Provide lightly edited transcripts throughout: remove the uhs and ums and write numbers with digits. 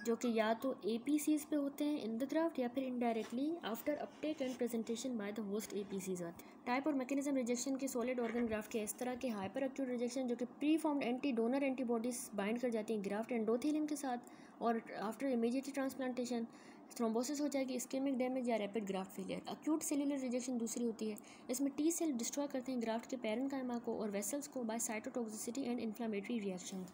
जो कि या तो APCs पे होते हैं इन द ग्राफ्ट या फिर indirectly after Uptake and presentation by the host APCs आते हैं। टाइप और मैकेनिज्म रिजेक्शन के सॉलिड ऑर्गन ग्राफ्ट के इस तरह के हाइपर एक्यूट रिजेक्शन जो कि pre formed anti donor antibodies bind कर जाती हैं ग्राफ्ट एंडोथेलियम के साथ और आफ्टर इमीडिएट ट्रांसप्लांटेशन थ्रोम्बोसिस हो जाएगी, इस्केमिक डैमेज या rapid graft failure. Acute cellular rejection दूसरी होती है, इसमें T सेल डिस्ट्रॉय करते हैं ग्राफ्ट के पैरेन्काइमा को और वेसल्स को by cytotoxicity and inflammatory reaction.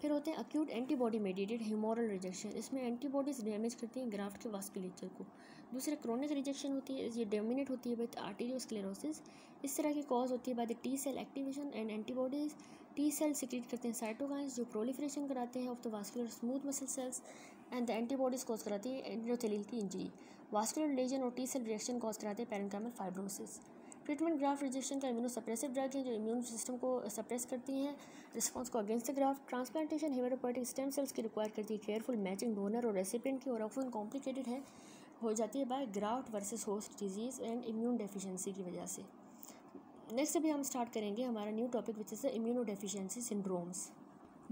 फिर होते हैं acute antibody mediated humoral rejection, इसमें एंटीबॉडीज डैमेज करती हैं ग्राफ्ट के वास्कुलेचर को। दूसरा क्रोनिक रिजेक्शन होती है, ये डोमिनेट होती है विद आर्टेरियोस्क्लेरोसिस। इस तरह की कॉज होती है by the T cell activation and antibodies. T cell secrete करते हैं साइटोकाइंस जो प्रोलिफरेशन कराते हैं of the vascular smooth muscle cells and the antibodies cause कराती है एंडोथेलियल की इंजरी। वास्कुलर लेजन और T सेल रिएक्शन कॉज कराते हैं parenchymal fibrosis. Treatment graft rejection का इम्यूनो सप्रेसिव ड्रग है जो इम्यून सिस्टम को सप्रेस करती हैं रिस्पॉन्स को against the graft. Transplantation haematopoietic stem cells की रिक्वायर करती है केयरफुल मैचिंग डोनर और रेसिपिएंट की और ऑफन कॉम्प्लिकेटेड है हो जाती है by graft versus host disease and immune deficiency की वजह से। नेक्स्ट अभी हम स्टार्ट करेंगे हमारा new topic which is the immunodeficiency syndromes.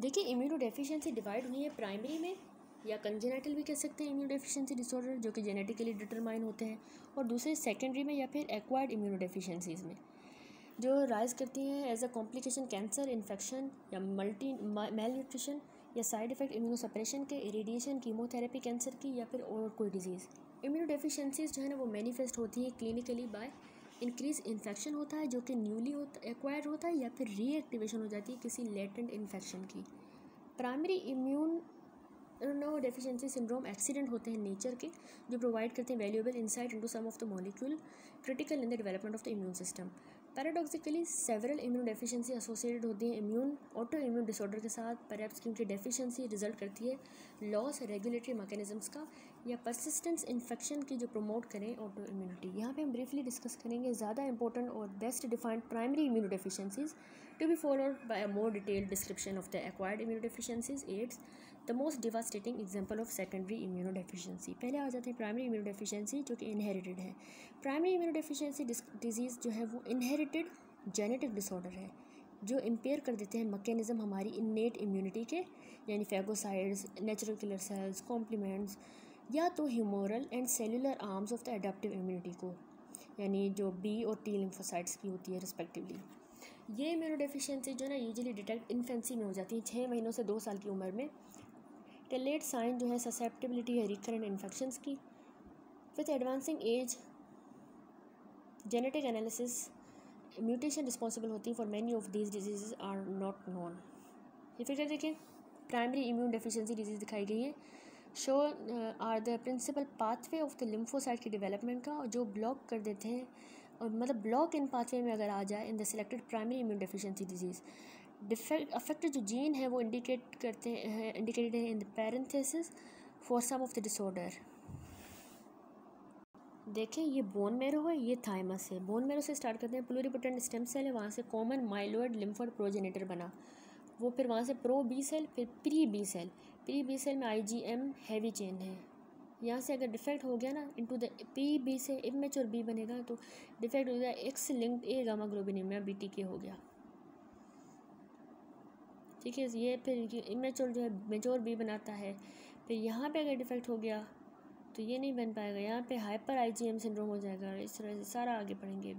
देखिए इम्यूनो डेफिशिएंसी डिवाइड हुई है प्राइमरी में या कंजेनेटल भी कह सकते हैं इम्यूनो डेफिशिएंसी डिसऑर्डर जो कि जेनेटिकली डिटरमाइन होते हैं, और दूसरे सेकेंडरी में या फिर एक्वायर्ड इम्यूनो डेफिशिएंसीज़ में जो राइज करती हैं as a complication cancer, infection या मेल न्यूट्रिशन या साइड इफ़ेक्ट इम्यूनो सप्रेशन के, रेडिएशन, कीमोथेरेपी कैंसर की या फिर और कोई डिजीज़। इम्यूनो डेफिशिएंसीज जो है ना वो मैनिफेस्ट होती हैं क्लिनिकली बाय इंक्रीज इन्फेक्शन होता है जो कि न्यूली एक्वायर्ड होता है या फिर रीएक्टिवेशन हो जाती है किसी लेटेंट इन्फेक्शन की। Primary immunodeficiency syndrome accident होते हैं नेचर के जो प्रोवाइड करते हैं valuable insight into some of the molecule critical in the development of the immune system. Paradoxically several immunodeficiency associated होती है इम्यून ऑटो इम्यून डिसऑर्डर के साथ, परहैप्स क्योंकि डेफिशिएंसी रिजल्ट करती है लॉस रेगुलेटरी मैकेनिज्म्स का या परसिस्टेंस इन्फेक्शन की जो प्रमोट करें ऑटो इम्यूनिटी। यहाँ पे हम ब्रीफली डिस्कस करेंगे ज़्यादा इंपॉर्टेंट और best defined primary immunodeficiencies to be followed by a more detailed description of the acquired immunodeficiencies. AIDS the most devastating example of secondary immunodeficiency. पहले आ जाते हैं प्राइमरी इम्यूनो डेफिशिएंसी जो कि inherited है। Primary immuno deficiency disease जो है वो इनहेरिटेड जेनेटिक डिसऑर्डर है जो इम्पेयर कर देते हैं मैकेनिज्म हमारी इन्नेट इम्यूनिटी के, यानी phagocytes, natural killer cells, compliments या तो humoral and cellular arms of the adaptive immunity को, यानी जो B और T लिम्फोसाइट्स की होती है रिस्पेक्टिवली। ये इम्यूनो डेफिशिएंसी जो है ना यूजुअली डिटेक्ट इन्फेंसी में हो जाती है 6 महीनों से 2 साल की उम्र में। टेलेट साइन जो है ससेप्टिबिलिटी है रिकरेंट इन्फेक्शंस की। With advancing age genetic analysis mutation responsible होती है for many of these diseases are not known. ये फिगर देखिए प्राइमरी इम्यून डेफिशिएंसी डिजीज़ दिखाई गई है। Show are the principal pathway of the lymphocyte की डेवलपमेंट का जो ब्लॉक कर देते हैं, और मतलब ब्लॉक इन पाथवे में अगर आ जाए in the selected primary immune deficiency disease. Affected जो जीन है वो इंडिकेटेड है in the parenthesis for some of the disorder. देखें ये बोन मैरो है, ये थाइमस है। बोन मैरो से स्टार्ट करते हैं, प्लूरिपोटेंट स्टेम सेल है, वहाँ से कॉमन माइलोइड लिम्फोइड प्रोजेनेटर बना, वो फिर वहाँ से प्रो बी सेल, फिर pre B cell. Pre B cell में IgM हैवी चेन है, यहाँ से अगर डिफेक्ट हो गया ना इनटू द पी बी से इमेच्योर बी बनेगा तो डिफेक्ट हो गया X linked A gamma globulinaemia BTK हो गया, ठीक है। ये फिर इमेच्योर जो है मेच्योर बी बनाता है। फिर यहाँ पे अगर डिफेक्ट हो गया तो ये नहीं बन पाएगा, यहाँ पे हाइपर IgM सिंड्रोम हो जाएगा। इस तरह से सारा आगे पढ़ेंगे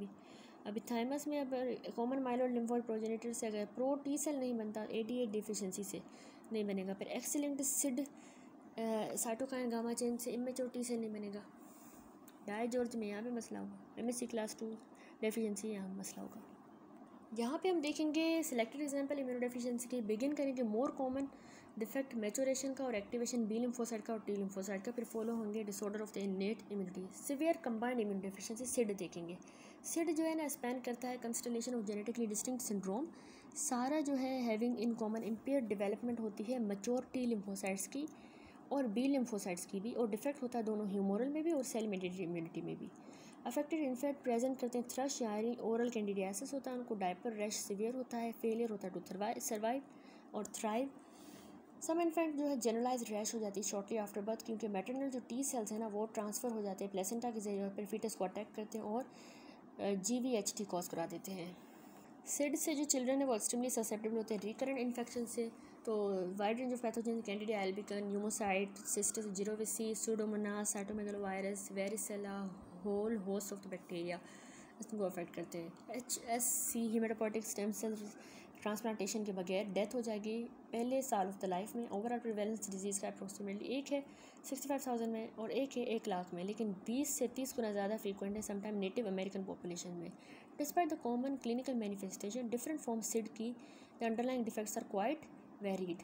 अभी थाइमस में। अब कॉमन माइलोइड लिम्फोइड प्रोजेनेटर से अगर प्रो T सेल नहीं बनता, AT8 डिफिशिएंसी से नहीं बनेगा। फिर X linked SCID cytokine gamma chain से इमेच्योर T सेल नहीं बनेगा। डायजॉर्ज में यहाँ पे मसला होगा, MSc क्लास 2 डेफिशिएंसी यहाँ मसला होगा। यहाँ पे हम देखेंगे सिलेक्टेड एग्जांपल इम्यूनो डेफिशिएंसी के। बिगिन करेंगे मोर कॉमन डिफेक्ट मैचुरेशन का और एक्टिवेशन B लिम्फोसाइट का और T लिम्फोसाइट का। फिर फॉलो होंगे disorder of the innate immunity, severe combined immunodeficiency SCID देखेंगे। सिड जो है ना स्पैन करता है constellation of genetically distinct syndrome. सारा जो है having in common impaired development होती है मैच्योर T लिम्फोसाइट्स की और B लिम्फोसाइट्स की भी, और डिफेक्ट होता है दोनों ह्यूमोरल में भी और सेल मेडिएटेड इम्यूनिटी में भी। अफेक्टेड इन्फेक्ट प्रेजेंट करते हैं थ्रश यानी ओरल कैंडिडियासिस होता है उनको, डायपर रैश सीवियर होता है, फेलियर होता है टू सर्वाइव और थ्राइव। सम इन्फेंट जो है जनरलाइज रैश हो जाती है शॉर्टली आफ्टर बर्थ क्योंकि मैटरनल जो T सेल्स हैं ना वो ट्रांसफ़र हो जाते हैं प्लेसेंटा के जरिए और फिर फीटस को अटैक करते हैं और GVHT कॉज करा देते हैं। सिड से जो चिल्ड्रन है वो एक्सट्रीमली ससेप्टेबल होते हैं रिकरेंट इन्फेक्शन से, तो wide range of pathogen candida albicans, pneumocystis jirovecii, pseudomonas, cytomegalovirus, varicella, whole host of the bacteria इसको अफेक्ट करते हैं। HSC haematopoietic stem cell transplantation के बगैर डेथ हो जाएगी पहले साल ऑफ द लाइफ में। ओवरऑल प्रिवेलेंस डिजीज़ का अप्रोक्सीमेटली एक है 65,000 में और एक है 1 लाख में, लेकिन 20 से 30 गुना ज़्यादा फ्रीक्वेंट है समटाइम नेटिव अमेरिकन पॉपुलेशन में। Despite the common clinical manifestation different form SCID की the underlying defects are quite varied.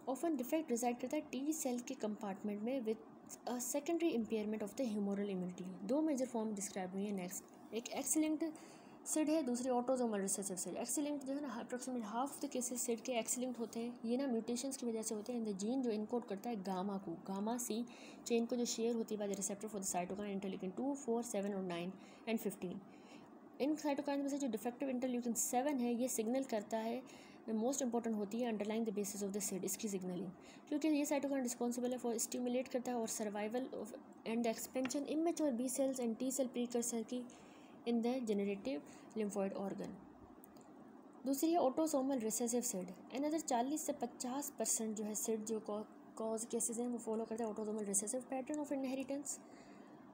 Often defect reside करता है टी सेल के कंपार्टमेंट में with a secondary impairment of the humoral immunity. 2 major form describe हुई है next, एक X linked SCID है, दूसरी autosomal recessive SCID. X linked जो है ना approximate half of the cases SCID के एक्स लिंक्ड होते हैं। ये ना म्यूटेशंस की वजह से होते हैं इन द जीन जो इनकोड करता है गामा को, गामा सी चेन को जो शेयर होती है by the receptor for the cytokine interleukin 2, 4, 7 और 9 एंड 15। इन साइटोकाइन में से जो डिफेक्टिव इंटरल्यूकिन 7 है ये सिग्नल करता है, मोस्ट इंपॉर्टेंट होती है underlying the basis of the SCID, इसकी सिग्नलिंग, क्योंकि ये साइटोकाइन रिस्पॉन्सिबल है फॉर स्टिमुलेट करता है और survival of and the expansion immature B cells and T cell precursor की in the generative lymphoid organ. दूसरी है ऑटोसोमल रिसेसिव सिड। अनदर 40 से 50% जो है सिड जो कॉज केसेस हैं वो फॉलो करता है autosomal recessive pattern of inheritance.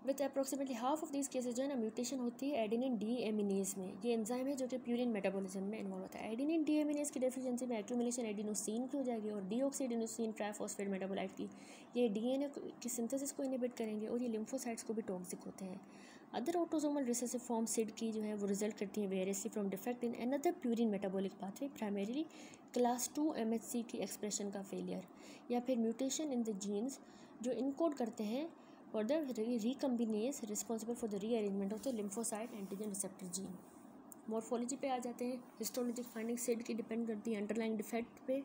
With approximately half of these cases जो है ना म्यूटेशन होती है एडेनिन डीएमिनेज में। ये एंजाइम है जो कि प्यूरिन मेटाबॉलिज्म में इन्वॉल्व होता है। एडेनिन डीएमिनेज की डेफिशिएंसी में एक्यूमुलेशन एडिनोसिन की हो जाएगी और डीऑक्सीएडेनोसिन ट्राइफॉस्फेट मेटाबोलाइट की ये डीएनए की सिंथेसिस को इनहिबिट करेंगे और ये लिम्फोसाइट्स को भी टॉक्सिक होते हैं। Other autosomal recessive form SCID की जो है वो रिजल्ट करती है variously from defect in another purine metabolic pathway, primarily class 2 MHC की एक्सप्रेशन का फेलियर या फिर म्यूटेशन इन द जीन्स जो इनकोड करते हैं for the recombinase responsible for the rearrangement of the lymphocyte antigen receptor gene। Morphology पे आ जाते हैं। हिस्टोलॉजिक फाइंडिंग सिड की डिपेंड करती है अंडरलाइंग डिफेक्ट पे।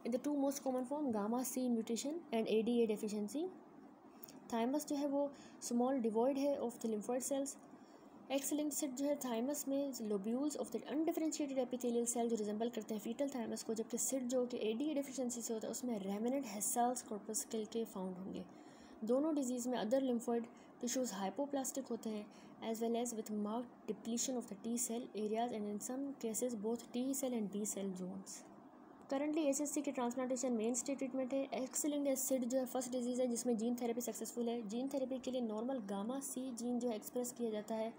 In the 2 most common form gamma C mutation and ADA deficiency. Thymus जो है वो स्मॉल डिवॉइड है of the lymphoid cells. X linked SCID जो है थाइमस में lobules of the undifferentiated epithelial cell जो रिजेंबल करते हैं फीटल थाइमस को, जबकि सिड जो कि ADA डेफिशिएंसी से होता है उसमें रेमिनेंट हेसाल्स कॉर्पस्कल के फाउंड होंगे। दोनों डिजीज़ में अदर लिम्फोइड टिश्यूज़ हाइपोप्लास्टिक होते हैं as well as with marked depletion of the T cell areas and in some cases both T cell and B cell zones. Currently HSC की transplantation mainstay treatment है। X linked SCID जो है first disease है जिसमें gene therapy successful है। Gene therapy के लिए normal gamma C gene जो है एक्सप्रेस किया जाता है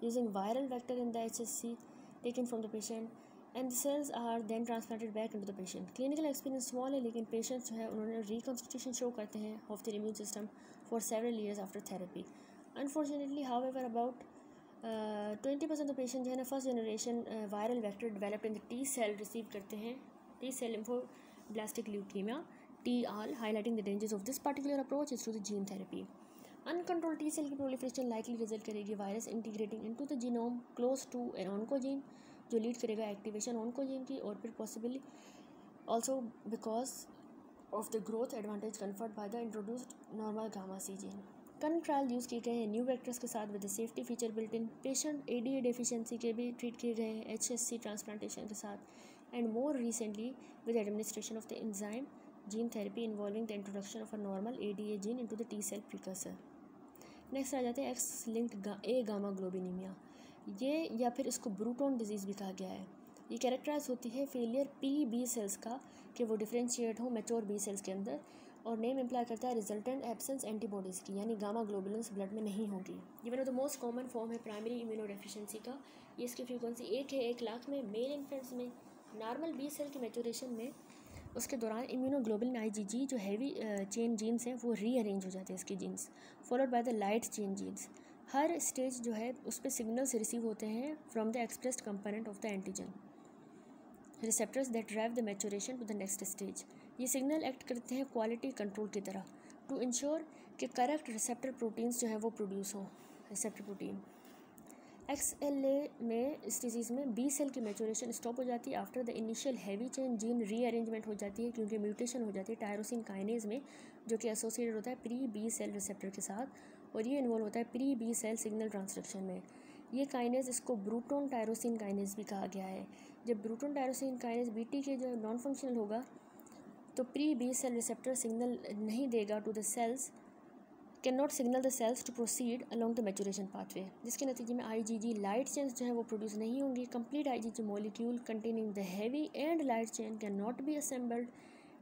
using viral vector in the HSC taken from the patient and the cells are then transplanted back into the patient. Clinical experience small है लेकिन पेशेंट्स जो है उन्होंने रिकॉन्स्टिट्यूशन शो करते हैं of the immune system for several years after therapy. Unfortunately however about 20% of patient जो है ना first generation viral vector developed in the T cell receive करते हैं T cell lymphoblastic leukaemia TR, highlighting the dangers of this particular approach is through the gene therapy. Uncontrol T cell की proliferation likely result करेगी virus integrating into the genome close to an oncogene जो lead करेगा activation oncogene की और फिर possibly also because of the growth advantage conferred by the introduced normal gamma C gene. Current trial use किए गए हैं new vectors के साथ with the safety feature built in. Patient ADA deficiency के भी ट्रीट किए गए हैं HSC ट्रांसप्लांटेशन के साथ and more recently with administration of the enzyme gene therapy involving the introduction of a normal ADA gene into the T cell precursor। Next आ जाते हैं X linked A gamma globulinaemia, ये या फिर इसको ब्रूटोन disease भी कहा गया है। ये कैरेक्टराइज होती है फेलियर PB सेल्स का कि वो डिफ्रेंशिएट हो मैच्योर B सेल्स के अंदर और नेम इम्प्लाई करता है रिजल्टेंट एब्सेंस एंटीबॉडीज़ की, यानी गामा ग्लोबुलिन्स ब्लड में नहीं होगी। ये one of the most common form है प्राइमरी इम्यूनोडेफिशिएंसी का। ये इसकी फ्रीक्वेंसी 1 है 1 लाख में। मेल इन्फेंट्स में नॉर्मल B सेल की मैच्योरेशन में उसके दौरान इम्यूनोग्लोबुलिन IgG जो हैवी चेन जीन्स हैं वो रीअरेंज हो जाते हैं इसके genes followed by the light chain genes. हर स्टेज जो है उस पर सिग्नल्स रिसीव होते हैं from the expressed component of the antigen receptors that drive the maturation to the next stage. ये सिग्नल एक्ट करते हैं क्वालिटी कंट्रोल की तरह टू इंश्योर कि करेक्ट रिसेप्टर प्रोटीन्स जो है वो प्रोड्यूस हों। रिसेप्टर प्रोटीन XLA में इस डिजीज़ में B सेल की मैच्योरेशन स्टॉप हो जाती है after the initial heavy chain gene rearrangement हो जाती है क्योंकि म्यूटेशन हो जाती है टायरोसिन काइनेज में जो कि एसोसिएटेड होता है प्री B सेल रिसेप्टर के साथ और ये इन्वॉल्व होता है pre B cell signal transduction में। ये काइनेज इसको ब्रूटोन टायरोसिन काइनेज भी कहा गया है। जब ब्रूटोन टायरोसिन काइनेज BT के जो नॉन फंक्शनल होगा तो pre B cell receptor signal नहीं देगा to the cells can not signal the cells to proceed along the maturation pathway, जिसके नतीजे में IgG लाइट चेन्स जो है वो प्रोड्यूस नहीं होंगी। Complete IgG molecule containing the heavy and light chain can not be assembled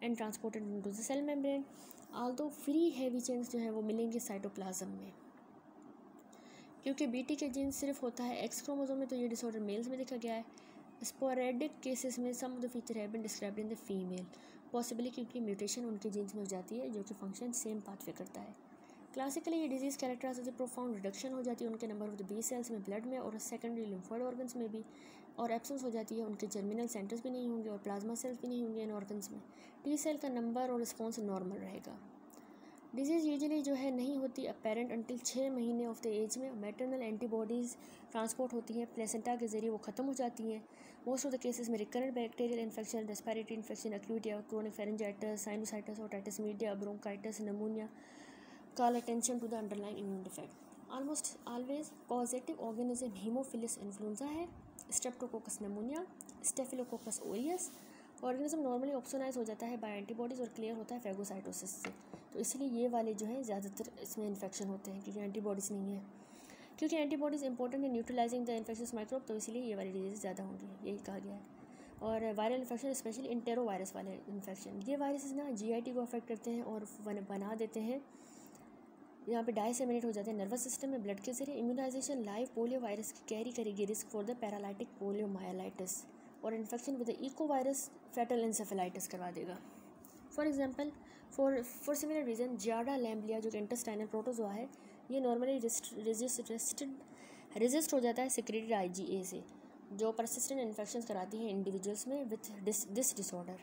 and transported into the cell membrane, although free heavy chains जो है वो मिलेंगे साइटोप्लाज्म में। क्योंकि BT के जीन सिर्फ होता है X क्रोमोसोम में, तो ये डिसऑर्डर मेल्स में देखा गया है। स्पोरेडिक केसेस में some of the feature have been described in the female, possibly क्योंकि म्यूटेशन उनके जीन्स में हो जाती है जो कि फंक्शन सेम पाथवे करता है। क्लासिकली ये डिजीज़ कैरेक्टराइज होती है प्रोफाउंड रिडक्शन हो जाती है उनके number of the B cells में, ब्लड में और सेकेंडरी लिम्फोइड ऑर्गन्स में भी, और एब्सेंस हो जाती है उनके जर्मिनल सेंटर्स भी नहीं होंगे और प्लाज्मा सेल्स भी नहीं होंगे इन ऑर्गन्स में। T सेल का नंबर और रिस्पॉन्स नॉर्मल रहेगा। डिजीज़ यूजुअली जो है नहीं होती अपेरेंट अंटिल 6 महीने ऑफ द एज में। मैटरनल एंटीबॉडीज़ ट्रांसपोर्ट होती हैं प्लेसेंटा के ज़रिए, वो ख़त्म हो जाती हैं। मोस्ट ऑफ द केसेस में recurrent bacterial infection, respiratory infection, acute या chronic pharyngitis, sinusitis, otitis media, bronchitis, pneumonia call attention to the underlying immune defect. Almost always causative organism Haemophilus influenza है, Streptococcus pneumonia, Staphylococcus aureus। Organism normally opsonise हो जाता है bye antibodies और clear होता है phagocytosis से, तो इसलिए ये वाले जो है ज़्यादातर इसमें इन्फेक्शन होते हैं क्योंकि एंटीबॉडीज़ नहीं है। क्योंकि एंटीबॉडीज़ इंपॉर्टेंट है न्यूट्रलाइजिंग द इन्फेक्शस माइक्रोब, तो इसीलिए ये वाली डिजीज़ ज़्यादा होंगी, यही कहा गया है। और viral infection specially intero virus वाले इन्फेक्शन, ये वायरसेस ना GIT को अफेक्ट करते हैं और बना देते हैं, यहाँ पे डाइसेमिनेट हो जाते हैं नर्वस सिस्टम में ब्लड के जरिए। इम्यूनाइजेशन लाइव पोलियो वायरस की कैरी करेगी risk for the paralytic poliomyelitis, और infection with echo virus fatal encephalitis करवा देगा। For example for similar reason giardia lamblia जो कि इंटेस्टाइनल प्रोटोजोआ है, ये नॉर्मली रेजिस्ट हो जाता है सिक्रेटेड IgA से, जो परसिस्टेंट इन्फेक्शन कराती हैं इंडिविजुअल्स में with this disorder.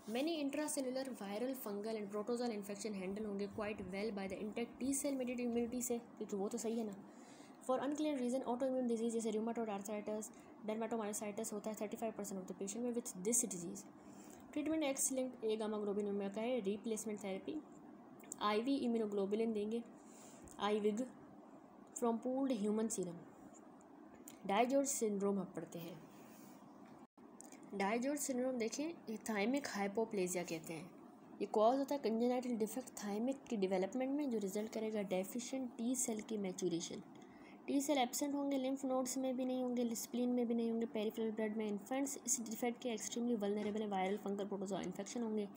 Many intracellular viral fungal and protozoal infection handle होंगे quite well by the intact T cell mediated immunity से, क्योंकि वो तो सही है ना। For unclear reason autoimmune disease जैसे रूमेटॉइड आर्थराइटिस, डर्मेटोमायोसाइटिस होता है 35% ऑफ द पेशेंट में with this disease. Treatment X linked A gamma globulin का है, रिप्लेसमेंट थेरेपी, IV इम्यूनोग्लोबुलिन देंगे, IVIG from pooled human serum. डायजॉर्ज syndrome अब पढ़ते हैं। डायजॉर्ज सिंड्रोम देखें, ये थाइमिक हाइपोप्लेजिया कहते हैं। ये कॉज होता है कंजेनाइटल डिफेक्ट थाइमिक की डेवलपमेंट में, जो रिजल्ट करेगा डेफिशिएंट T सेल की मैच्योरेशन। T सेल एब्सेंट होंगे, लिम्फ नोड्स में भी नहीं होंगे, स्प्लीन में भी नहीं होंगे, पेरिफेरल ब्लड में। इन्फेंट्स इस डिफेक्ट के एक्सट्रीमली वल्नरेबल है, वायरल फंगल प्रोटोजोआ इन्फेक्शन होंगे।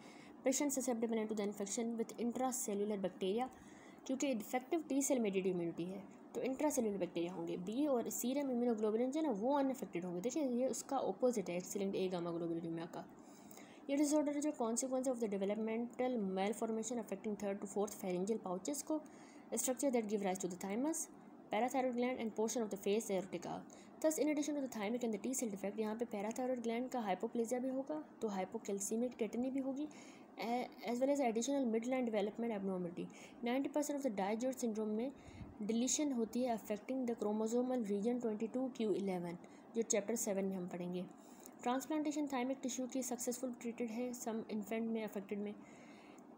पेशेंट ससेप्टेबल है to the infection with intracellular bacteria, क्योंकि defective T cell mediated immunity है तो इंट्रासेल्युलर बैक्टीरिया होंगे। B और सीरम इम्यूनोग्लोबुलिन जो है ना वो अनअफेक्टेड होंगे। देखिए ये उसका ऑपोजिट है एक्सीलेंट A गामा ग्लोबुलिन का। ये डिसऑर्डर है जो consequence of the developmental malformation affecting 3rd to 4th pharyngeal pouches को, structure that give rise to the thymus, parathyroid gland and portion of the face एरोटिका। Thus in addition to the thymic and the T cell defect, यहाँ पे parathyroid gland का hypoplasia भी होगा, तो hypocalcemic tetany भी होगी, as well as additional mid line development abnormality. 90% of the DiGeorge syndrome में डिलीशन होती है affecting the chromosomal reason 22q11, जो चैप्टर 7 में हम पढ़ेंगे। ट्रांसप्लांटेशन थाइमिक टिश्यू की सक्सेसफुल ट्रीटेड है सम इन्फेंट में अफेक्टेड में।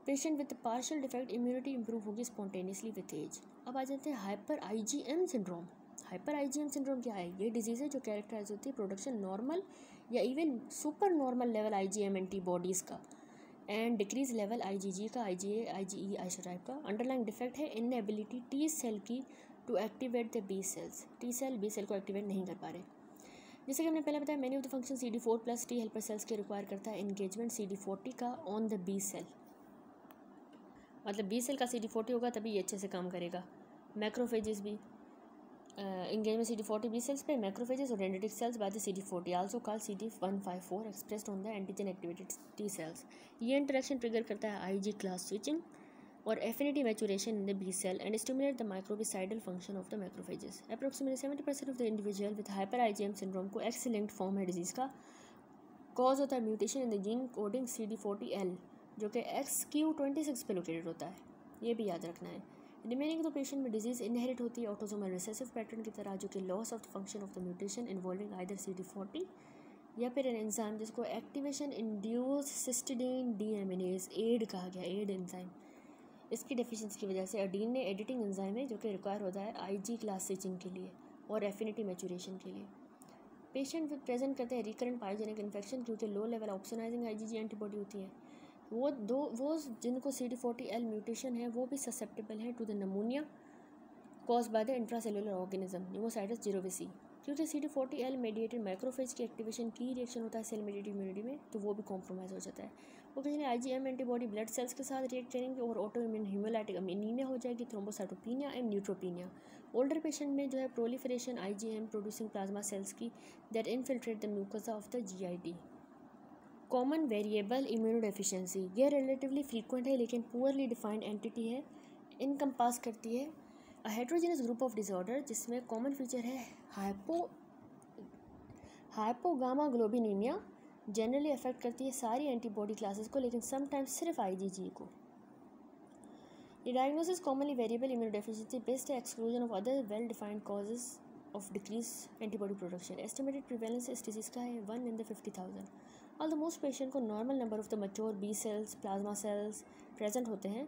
Patient with partial defect immunity improve होगी स्पॉन्टेनियसली विथ एज। अब आ जाते हैं hyper IgM syndrome. Hyper IgM syndrome क्या है? ये डिजीज़ है जो कैरेक्टराइज होती है प्रोडक्शन नॉर्मल या even super normal level IgM antibodies का एंड डिक्रीज लेवल IgG का, IgA, IgE आइसोटाइप का। अंडरलाइंग डिफेक्ट है इनएबिलिटी T सेल की to activate the B cells. T cell B cell को एक्टिवेट नहीं कर पा रहे। जैसे कि हमने पहले बताया many of the function CD4+ T helper cells के रिक्वायर करता है एंगेजमेंट CD40 का ऑन द B सेल, मतलब B सेल का CD40 होगा तभी ये अच्छे से काम करेगा। मैक्रोफेजेस भी engagement CD40 B cells पे, मैक्रोफेजेस और dendritic cells by the CD40 also called CD154 expressed on the antigen activated T cells. ये इंटरेक्शन ट्रिगर करता है IG क्लास स्विचिंग और affinity maturation in the B cell and stimulate the microbicidal function of the macrophages. Approximately 70% of the individual with hyper IgM syndrome को X-linked form है disease का। Cause होता है mutation in the gene coding CD40L जो कि XQ26 पे located होता है, ये भी याद रखना है। रिमेनिंग तो पेशेंट में डिजीज़ इनहेरिट होती है ऑटोसोमल रिसेसिव पैटर्न की तरह, जो कि loss of the function of the mutation involving either CD40 या फिर एन एंजाइम जिसको एक्टिवेशन इंड्यूस सिस्टिडीन डीएमिनेज एड कहा गया, एड एंजाइम। इसकी डेफिशिएंसी की वजह से अडीन ने एडिटिंग एंजाइम है जो कि रिक्वायर होता है IG क्लास स्विचिंग के लिए और एफिनिटी मैचुरेशन के लिए। पेशेंट प्रेजेंट करते हैं रिकरेंट पाइजेनिक इन्फेक्शन क्योंकि लो लेवल ऑप्सोनाइजिंग IgG एंटीबॉडी होती है। वो जिनको CD40L म्यूटेशन है वो भी ससेप्टेबल हैं to the pneumonia cause by the intracellular organism pneumocystis jirovecii, क्योंकि CD40L मेडिएटेड माइक्रोफेज की एक्टिवेशन की रिएक्शन होता है सेल मेडिएटेड इम्यूनिटी में, तो वो भी कॉम्प्रोमाइज़ हो जाता है। Occasionally IgM antibody blood cells के साथ रिएक्ट करेंगे और ऑटो इम्यून हीमोलाइटिक एनीमिया हो जाएगी, thrombocytopenia and neutropenia. Older patient में जो है proliferation IgM producing plasma cells की that infiltrate the mucosa of the GID। Common variable immunodeficiency, यह रिलेटिवली फ्रीक्वेंट है लेकिन पुअरली डिफाइंड एंटिटी है, इनकम्पास करती है a heterogeneous group of disorder जिसमें कॉमन फीचर है हाइपोगामाग्लोबिनीमिया, जनरली अफेक्ट करती है सारी एंटीबॉडी क्लासेस को लेकिन समटाइम्स सिर्फ IgG को। The diagnosis commonly variable immunodeficiency based on exclusion of other well-defined causes of decreased antibody production. Estimated prevalence इस disease का है 1 in the 50,000. Although most patient को normal number of the mature B cells, plasma cells present होते हैं,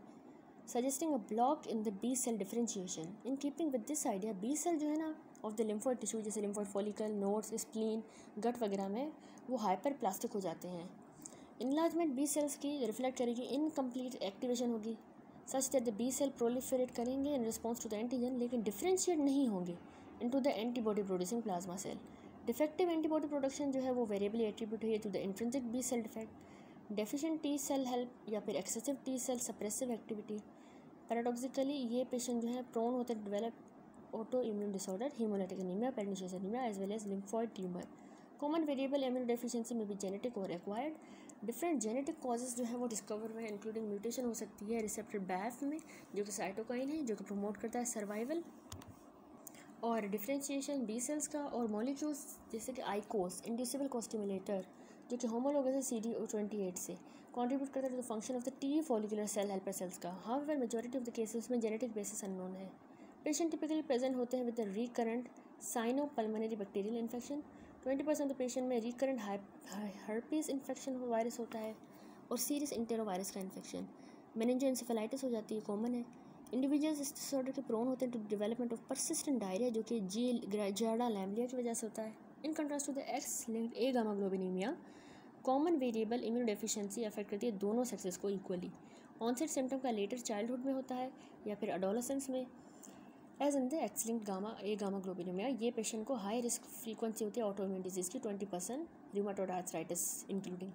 suggesting a block in the B cell differentiation. In keeping with this idea, B cell जो है ना of the lymphoid tissue जैसे lymphoid follicle, nodes, spleen, gut वगैरह में वो hyperplastic हो जाते हैं। Enlargement B cells की रिफ्लेक्ट करेगी, incomplete activation होगी such that the B cell proliferate करेंगे in response to the antigen लेकिन differentiate नहीं होंगे into the antibody producing plasma cell. Defective antibody production जो है वो variably attributed है to the intrinsic B cell defect, deficient T cell help या फिर excessive T cell suppressive activity. Paradoxically ये patient जो है prone होते हैं develop autoimmune disorder, hemolytic anemia, pernicious anemia as well as lymphoid tumor. Common variable immunodeficiency may be genetic or acquired. Different genetic causes जो है वो discover हुए हैं, इंक्लूडिंग म्यूटेशन हो सकती है रिसेप्टर BAF में जो कि साइटोकाइन है जो कि प्रमोट करता है सर्वाइवल और डिफरेंशिएशन B सेल्स का, और मॉलिक्यूल्स जैसे कि आइकोस इंड्यूसिबल कोस्टिमुलेटर जो कि होमोलोगस है CD28 से कंट्रीब्यूट करता है to the function of the T follicular cell helper cells का। However majority of the cases में जेनेटिक बेसिस अननोन है। पेशेंट टिपिकली प्रेजेंट होते हैं with the recurrent sinopulmonary bacterial infection. 20% of patient में recurrent herpes infection virus होता है और serious इंटेरोवायरस का इन्फेक्शन। मेनिंजोएन्सेफेलाइटिस हो जाती है, कॉमन है। इंडिविजुअल्स इस डिसऑर्डर के प्रोन होते हैं to development of persistent diarrhoea जो कि जार्डा लैम्बलिया की वजह से होता है। In contrast to the X linked A gamma globulinaemia, common variable immunodeficiency affect करती है दोनों सेक्सेस को इक्वली। ऑनसेट सिम्टम का लेटर चाइल्डहुड में होता है या फिर अडोलेसेंस में, as in the X linked gamma globulinaemia. ये पेशेंट को हाई रिस्क फ्रीक्वेंसी होती है ऑटोइम्यून डिजीज़ की 20%, rheumatoid arthritis including.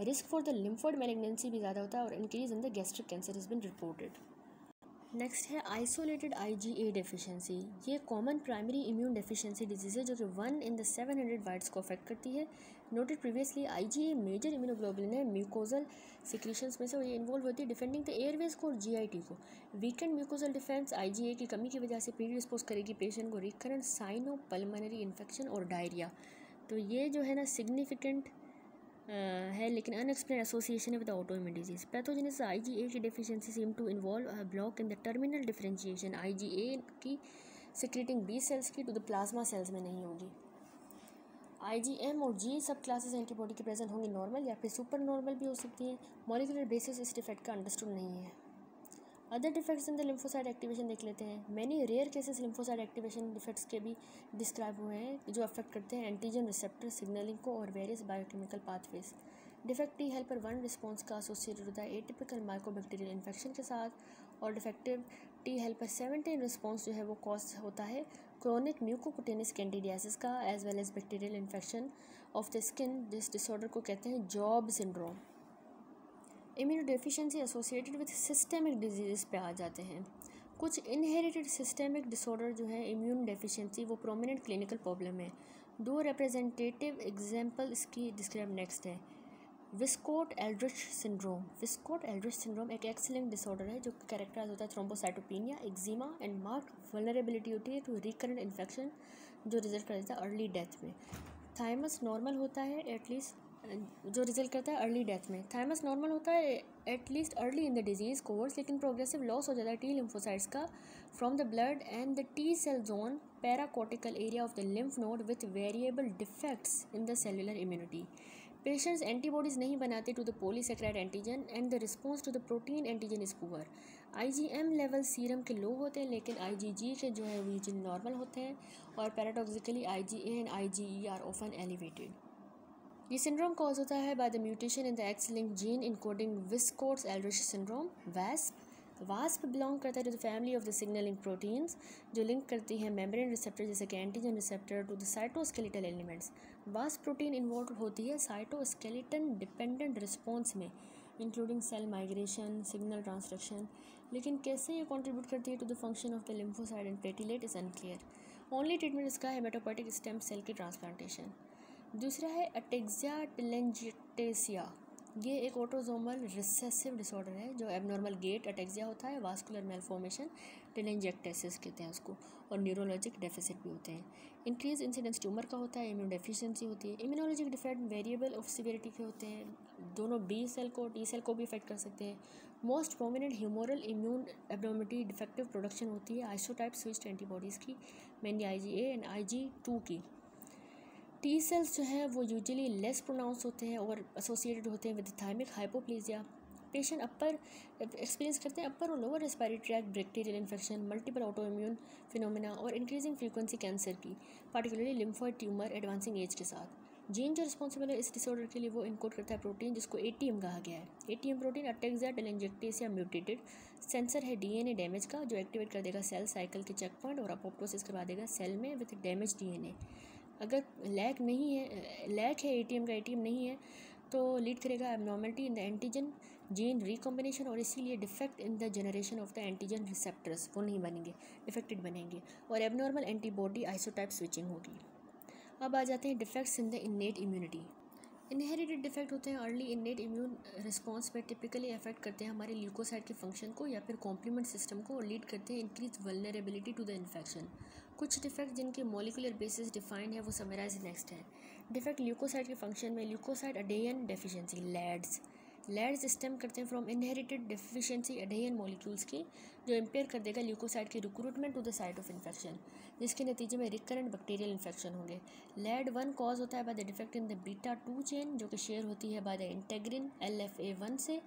Risk for the lymphoid malignancy भी ज़्यादा होता है और increase in the gastric cancer is been reported. Next है आइसोलेटेड IgA डेफिशिएंसी। ये common primary immune deficiency disease है जो कि 1 in the 700 वाइट्स को अफेक्ट करती है। Noted previously IgA major immunoglobulin है म्यूकोजल सिक्रीशंस में से, और ये इन्वॉल्व होती है डिफेंडिंग द एयरवेज को और GIT को। वीकेंड म्यूकोजल डिफेंस IgA की कमी की वजह से प्रीडिस्पोज करेगी पेशेंट को रिकरेंट साइनोपल्मोनरी इन्फेक्शन और डायरिया। तो ये जो है ना सिग्निफिकेंट है लेकिन अनएक्सप्लेन एसोसिएशन है with autoimmune disease. Pathogenesis IgA की deficiency seem to involve a block in the terminal differentiation IgA की सिक्रेटिंग B सेल्स की टू द प्लाज्मा सेल्स में नहीं होगी। IgM और G सब क्लासेस एंटीबॉडी के प्रेजेंट होंगी नॉर्मल या फिर सुपर नॉर्मल भी हो सकती हैं। मॉलिक्यूलर बेसिस इस डिफेक्ट का अंडरस्टूड नहीं है। Other defects in the lymphocyte activation देख लेते हैं। Many rare cases lymphocyte activation defects के भी डिस्क्राइब हुए हैं जो अफेक्ट करते हैं एंटीजन रिसेप्टर सिग्नलिंग को और various biochemical pathways. Defect T helper 1 response का एसोसिएटेड होता है एटिपिकल माइकोबैक्टीरियल इन्फेक्शन के साथ, और डिफेक्टिव T हेल्पर 17 रिस्पॉन्स जो है वो कॉज होता है क्रोनिक म्यूकोकुटेनियस कैंडिडियासिस का as well as bacterial infection of the skin. This disorder को कहते हैं Job syndrome. Immunodeficiency associated with systemic disease पे आ जाते हैं। कुछ इनहेरिटेड सिस्टेमिक डिसऑर्डर जो है इम्यून डेफिशिएंसी वो प्रोमिनेंट क्लिनिकल प्रॉब्लम है। दो रिप्रेजेंटेटिव एग्जांपल इसकी डिस्क्राइब नेक्स्ट है। Wiskott Aldrich syndrome. Wiskott Aldrich syndrome एक एक्स-लिंक्ड डिसऑर्डर है जो कैरेक्टराइज होता है thrombocytopenia, eczema and marked vulnerability होती है टू रिकरेंट इन्फेक्शन जो रिजल्ट करता है अर्ली डेथ में। थाइमस नॉर्मल होता है एटलीस्ट जो रिजल्ट करता है अर्ली डेथ में। थाइमस नॉर्मल होता है at least early in the disease course, लेकिन प्रोग्रेसिव लॉस हो जाता है T लिम्फोसाइट्स का from the blood and the T cell zone paracortical area of the lymph node with variable defects in the cellular immunity. Patients antibodies नहीं बनाते to the polysaccharide antigen and the response to the protein antigen is poor. IgM level serum के low होते हैं लेकिन IgG के जो है वो नॉर्मल होते हैं, और paradoxically IgA and IgE are often elevated. ये सिंड्रोम कॉज होता है by the mutation in the X link gene encoding Wiskott Aldrich syndrome वास्प। वास्प बिलोंग करता है to the family of the signalling proteins जो लिंक करती है मेम्ब्रेन रिसेप्टर जैसे कि antigen receptor to the cytoskeletal elements. वास्प प्रोटीन इन्वॉल्व होती है साइटोस्केलेटन डिपेंडेंट रिस्पॉन्स में including cell migration, signal transduction, लेकिन कैसे ये कंट्रीब्यूट करती है to the function of the lymphocyte and platelet is unclear. Only treatment इसका है हेमेटोपोइटिक स्टेम सेल की ट्रांसप्लांटेशन। दूसरा है अटेक्सिया टेलेंजिएक्टेसिया। ये एक ऑटोसोमल रिसेसिव डिसऑर्डर है जो एबनॉर्मल गेट अटेक्सिया होता है, वास्कुलर मेलफॉर्मेशन टेलेंजिएक्टेसिस कहते हैं उसको, और न्यूरोलॉजिक डेफिसिट भी होते हैं। इंक्रीज इंसिडेंस ट्यूमर का होता है, इम्यून डेफिशिएंसी होती है। Immunologic defect variable of severity के होते हैं, दोनों बी सेल को टी सेल को भी इफेक्ट कर सकते हैं। Most prominent humoral immune abnormality defective production होती है आइसोटाइप स्विच्ड एंटीबॉडीज़ की, मेनली IgA एंड IG2 की। टी सेल्स जो है वो यूजुअली लेस प्रोनाउंस होते हैं और एसोसिएटेड होते हैं with thymic hypoplasia. Patient upper experience करते हैं अपर और lower respiratory tract bacterial infection, multiple auto immune phenomena और इंक्रीजिंग फ्रीक्वेंसी कैंसर की, particularly lymphoid tumour advancing as के साथ। जीन जो रिस्पॉन्सिबल है इस डिसऑर्डर के लिए वो इनकोड करता है प्रोटीन जिसको ATM कहा गया है। ATM protein ataxia telangiectasia mutated sensor है DNA डैमेज का जो एक्टिवेट कर देगा सेल साइकिल के चेक पॉइंट और अपोप्टोसिस करवा देगा सेल में विद डैमेज DNA। अगर लैक है ATM का ATM नहीं है तो लीड करेगा abnormality in the antigen gene recombination और इसीलिए defect in the generation of the antigen receptors वो नहीं बनेंगे, डिफेक्टेड बनेंगे और एबनॉर्मल एंटीबॉडी आइसोटाइप स्विचिंग होगी। अब आ जाते हैं defects in the innate immunity. Inherited defect होते हैं अर्ली इन्नेट इम्यून रिस्पॉन्स पर, टिपिकली अफेक्ट करते हैं हमारे ल्यूकोसाइट के फंक्शन को या फिर कॉम्प्लीमेंट सिस्टम को और लीड करते हैं increase vulnerability to the infection. कुछ डिफेक्ट जिनके मॉलिकुलर बेसिस डिफाइंड है वो समराइज नेक्स्ट है। डिफेक्ट ल्यूकोसाइट के फंक्शन में leukocyte adhesion deficiency LADs stem करते हैं from inherited deficiency adhesion molecules की जो इम्पेयर कर देगा ल्यूकोसाइट की recruitment to the site of infection, जिसके नतीजे में रिकरेंट बैक्टीरियल इन्फेक्शन होंगे। लैड 1 कॉज होता है by the defect in the beta 2 chain जो कि शेयर होती है बाय द इंटेग्रिन LFA1 से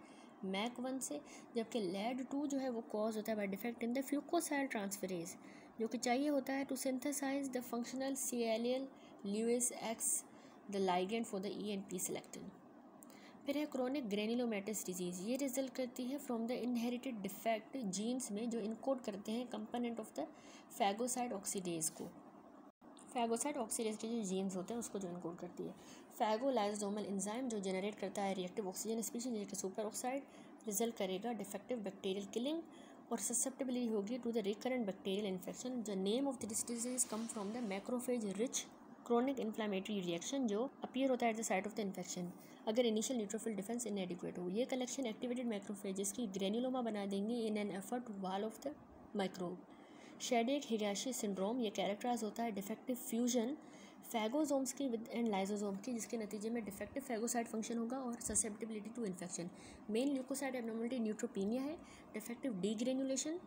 MAC1 से, जबकि लैड 2 जो है वो कॉज होता है by defect in the fucosyl transferase जो कि चाहिए होता है to synthesise the functional CALL Lewis X the ligand for the ENP selectin. फिर है क्रोनिक ग्रेनुलोमेटस डिजीज़। ये रिजल्ट करती है from the inherited defect genes में जो इनकोड करते हैं component of the phagocyte oxidase को। फैगोसाइड ऑक्सीडेज के जो जीन्स होते हैं उसको जो इनकोड करती है। फैगोलाइसोसोमल एंजाइम जो जनरेट करता है रिएक्टिव ऑक्सीजन स्पीशीज जैसे सुपर ऑक्साइड, रिजल्ट करेगा डिफेक्टिव बैक्टीरियल किलिंग और ससेप्टेबिलिटी होगी to the recurrent bacterial infection. The name of this disease come from the macrophage rich chronic inflammatory reaction जो अपीयर होता है at the site of the infection अगर initial neutrophil defence inadequate हो। ये collection activated macrophages की granuloma बना देंगे in an effort to wall off the microbe. Chediak Higashi syndrome ये कैरेक्टराइज होता है डिफेक्टिव फ्यूजन फैगोसोम्स की विद एंड लाइसोसोम की, जिसके नतीजे में डिफेक्टिव फैगोसाइट फंक्शन होगा और susceptibility to infection. Main leukocyte abnormality neutropenia है, defective degranulation,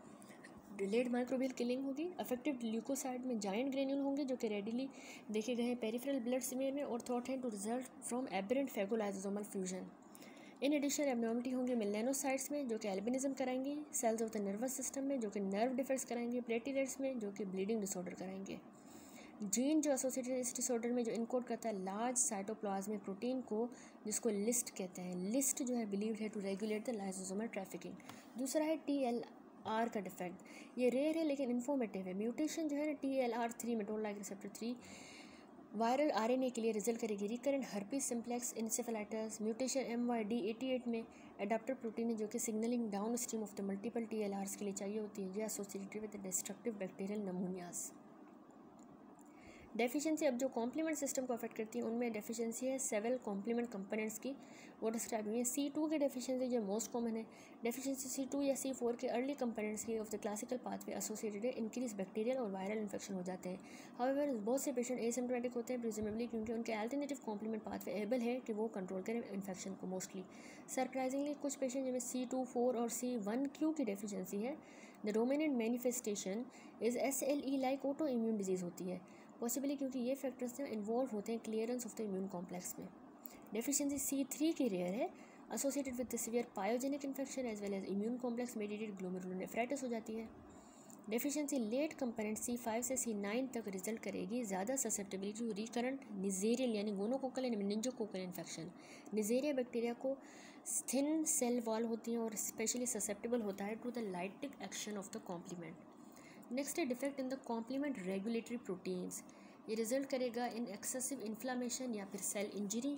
delayed microbial killing होगी। अफेक्टिव ल्यूकोसाइड में जाइंट ग्रेन्यूल होंगे जो कि रेडिली देखे गए हैं पेरिफेरल ब्लड स्मीयर में और थॉट है to result from aberrant phagolysosomal fusion. In addition abnormality होंगे मेलानोसाइट्स में जो कि एल्बिनिज्म कराएंगी, cells of the nervous system में जो कि नर्व डिफेक्ट्स कराएंगे, प्लेटलेट्स में जो कि ब्लीडिंग डिसऑर्डर कराएंगे। जीन जो एसोसिएटेड इस डिसऑर्डर में जो इनकोड करता है लार्ज साइटोप्लाज्मिक प्रोटीन को जिसको लिस्ट कहते हैं। लिस्ट जो है बिलीव्ड है to regulate the lysosomal trafficking. दूसरा है TLR का डिफेक्ट, ये रेयर है लेकिन इन्फॉर्मेटिव है। म्यूटेशन जो है ना TLR3 में toll like receptor 3 viral RNA के लिए रिजल्ट करेगी recurrent herpes simplex encephalitis. Mutation MYD88 में एडाप्टर प्रोटीन है जो कि signalling down stream of the multiple TLRs के लिए चाहिए होती है, जो associated with destructive bacterial pneumonias. Deficiency अब जो कॉम्प्लीमेंट सिस्टम को अफेक्ट करती है उनमें डेफिशिएंसी है सेवरल कॉम्प्लीमेंट कंपोनेंट्स की, वो डिस्क्राइब हुई है। C2 की डेफिशिएंसी जो मोस्ट कॉमन है, डेफिशिएंसी C2 या C4 के अर्ली कंपोनेंट्स की of the classical pathway associated है इंक्रीज बैक्टीरियल और वायरल इन्फेक्शन हो जाते हैं। हाउएवर बहुत से पेशेंट एसिम्प्टोमेटिक होते हैं प्रिजमेबली क्योंकि उनके अल्टरनेटिव कॉम्प्लीमेंट पाथवे एबल है कि वो कंट्रोल करें इन्फेक्शन को मोस्टली। सरप्राइजिंगली कुछ पेशेंट जिनमें C2, 4 और C1Q की डेफिशिएंसी है, the dominant manifestation is SLE like auto immune disease होती है, पॉसिबली क्योंकि ये फैक्टर्स ना इन्वॉल्व होते हैं clearance of the immune complex में। डेफिशिएंसी C3 की रेयर है, associated with the severe pyogenic infection as well as immune complex mediated glomerulonephritis हो जाती है। डेफिशिएंसी लेट कंपोनेंट C5 से C9 तक रिजल्ट करेगी ज़्यादा ससेप्टेबिलिटी टू रिकरेंट निजेरियल यानी gonococcal and meningococcal infection. Neisseria bacteria को थिन सेल वॉल होती हैं और स्पेशली ससेप्टेबल होता है to the lytic action of the complement. Next है defect in the complement regulatory proteins. ये रिजल्ट करेगा इन एक्सेसिव इन्फ्लामेशन या फिर cell injury.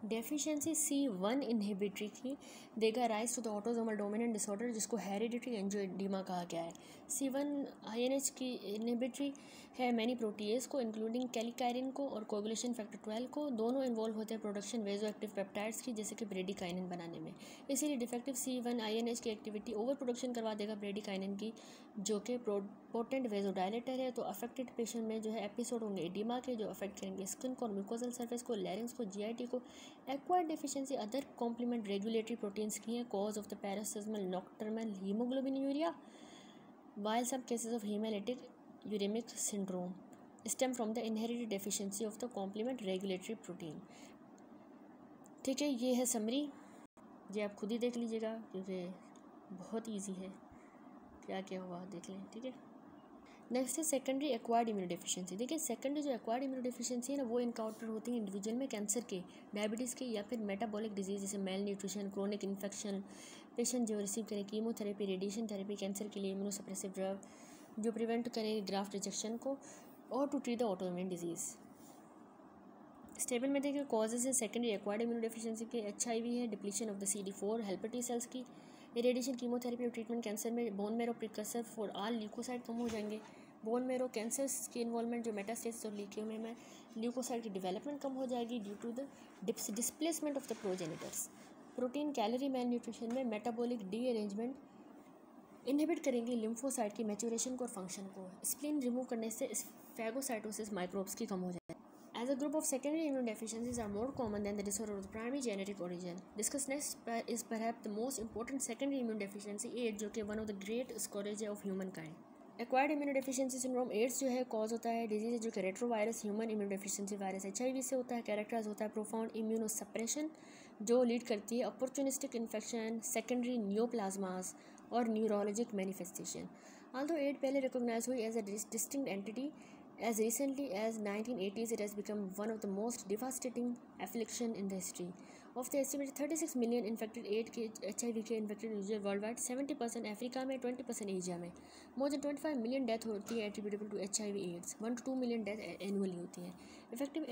Deficiency C1 inhibitory की देगा rise to the autosomal dominant disorder जिसको हेरिडिटरी एंजियोएडेमा कहा गया है। C1 INH की इनहिबिटरी है मैनी प्रोटीएज को इंक्लूडिंग कैलिकाइरिन को और कोगुलेशन फैक्टर 12 को। दोनों इन्वॉल्व होते हैं प्रोडक्शन वेजो एक्टिव पेप्टाइड्स की जैसे कि ब्रेडिकाइनिन बनाने में। इसीलिए डिफेक्टिव C1 INH की एक्टिविटी ओवर प्रोडक्शन करवा देगा ब्रेडिकाइनिन की जो कि पोटेंट वेजोडायलेटर है। तो अफेक्टेड पेशेंट में जो है एपिसोड होंगे एडिमा के जो अफेक्ट करेंगे स्किन को और म्यूकोजल सर्फेस को, लैरिंग्स को, GIT को। Acquired deficiency other complement regulatory proteins की है cause of the paroxysmal nocturnal haemoglobinuria while some cases of hemolytic uremic syndrome stem from the inherited deficiency of the complement regulatory protein। ठीक है, ये है summary, ये आप खुद ही देख लीजिएगा क्योंकि बहुत इजी है, क्या क्या हुआ देख लें। ठीक है, नेक्स्ट है सेकेंडरी एक्वायर्ड इम्यूनो डेफिशिएंसी। देखिए सेकेंडरी जो एक्वायर्ड इम्यूनो डेफिशिएंसी है ना वो इनकाउंटर होती है इंडिविजुअल में कैंसर के, डायबिटीज़ के या फिर मेटाबॉलिक डिजीज जैसे malnutrition, chronic infection. Patient जो रिसीव करे कीमोथेरेपी, रेडिएशन थेरेपी, कैंसर के लिए इम्यूनोसप्रेसिव ड्रग जो प्रिवेंट करे ग्राफ्ट रिजेक्शन को और to treat the autoimmune disease. Stable में देखिए कॉजेज है सेकेंडरी एक्वायर्ड इम्यूनो डेफिशिएंसी के HIV है, depletion of the CD4 helper T cells की, रेडिएशन कीमोथेरेपी और ट्रीटमेंट कैंसर में bone marrow precursor for all leukocyte कम हो जाएंगे। बोन मेरो कैंसर्स की इन्वॉल्वमेंट जो मेटास्टेसिस और ल्यूकेमिया में ल्यूकोसाइड की डेवलपमेंट कम हो जाएगी due to the displacement of the progenitors. Protein calorie malnutrition में मेटाबॉलिक डी-अरेंजमेंट इनहिबिट करेंगे लिम्फोसाइट की मैच्योरेशन को और फंक्शन को। स्प्लीन रिमूव करने से फैगोसाइटोसिस माइक्रोब्स की कम हो जाएगी। As a group of secondary immune deficiencies are more common than the disorder of the primary genetic origin. Discussed next is perhaps the most important secondary immune deficiency AIDS जो कि one of the great scourge of humankind. Acquired immunodeficiency syndrome AIDS जो है cause होता है disease जो कि retrovirus human immunodeficiency virus HIV से होता है। कैरेक्टराइज होता है प्रोफाउंड इम्यूनोसप्रेशन जो लीड करती है अपॉर्चुनिस्टिक इन्फेक्शन, सेकेंडरी नियोप्लाज्मास और न्यूरोलॉजिक मैनिफेस्टेशन। ऑल्दो एड पहले रिकॉग्नाइज हुई as a distinct entity as recently as 1980s, it has become one of the most devastating affliction in the history. Of the estimated 36 million infected HIV के infected user worldwide, 70% Africa में, 20% Asia में। More than 25 million death होती है attributable to HIV/AIDS, 1 to 2 million death annually होती है। Effective